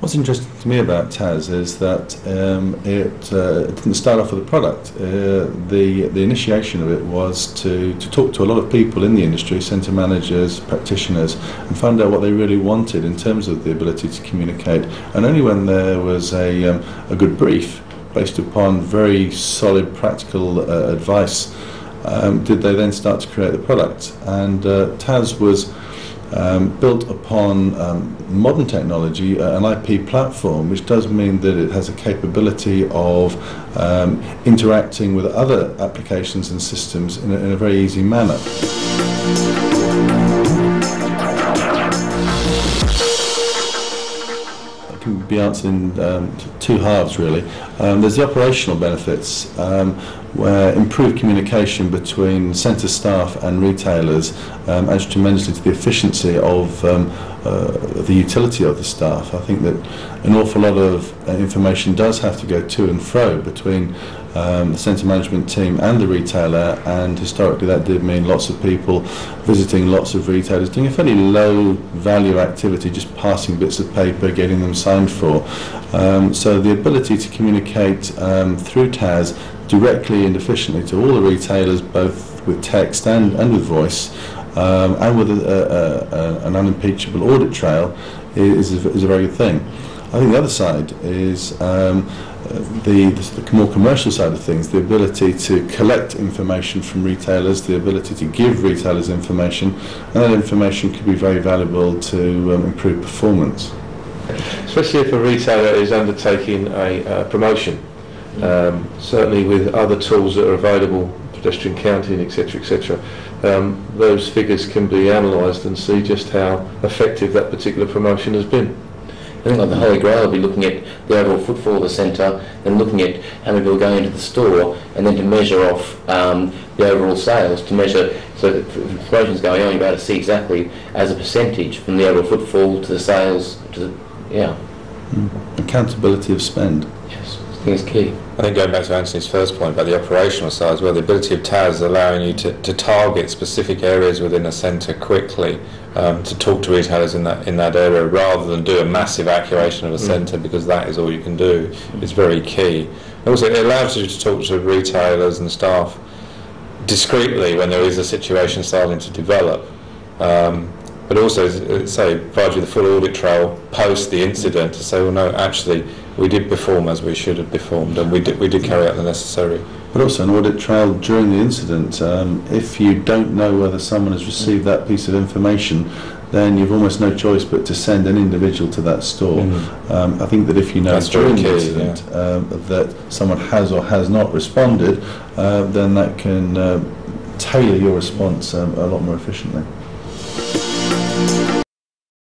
What's interesting to me about TAS is that it didn't start off with a product. The initiation of it was to talk to a lot of people in the industry, centre managers, practitioners, and find out what they really wanted in terms of the ability to communicate. And only when there was a good brief based upon very solid practical advice did they then start to create the product. And TAS was built upon modern technology, an IP platform, which does mean that it has a capability of interacting with other applications and systems in a very easy manner. It can be answered in two halves, really. There's the operational benefits, where improved communication between centre staff and retailers adds tremendously to the efficiency of the utility of the staff. I think that an awful lot of information does have to go to and fro between the centre management team and the retailer, and historically that did mean lots of people visiting lots of retailers, doing a fairly low value activity, just passing bits of paper, getting them signed for. So the ability to communicate through TAS directly and efficiently to all the retailers, both with text and with voice, and with an unimpeachable audit trail, is a very good thing. I think the other side is the more commercial side of things, the ability to collect information from retailers, the ability to give retailers information, and that information could be very valuable to improve performance. Especially if a retailer is undertaking a promotion. Certainly with other tools that are available, pedestrian counting, etc., etc., those figures can be analysed and see just how effective that particular promotion has been. I think like the Holy Grail will be looking at the overall footfall of the centre, then looking at how many people are going into the store, and then to measure off the overall sales, to measure, so that if the promotion's going on, you'll be able to see exactly as a percentage from the overall footfall to the sales, to the, yeah. Accountability of spend. Yes, I think it's key. I think going back to Anthony's first point about the operational side as well, the ability of TAS allowing you to target specific areas within a centre quickly, to talk to retailers in that area rather than do a massive activation of a centre, because that is all you can do, is very key. Also, it allows you to talk to retailers and staff discreetly when there is a situation starting to develop. But also, say, provide you the full audit trail post the incident to say, well, no, actually, we did perform as we should have performed, and we did carry out the necessary. But also an audit trail during the incident. If you don't know whether someone has received that piece of information, then you've almost no choice but to send an individual to that store. I think that if you know That's during the key, incident that someone has or has not responded, then that can tailor your response a lot more efficiently.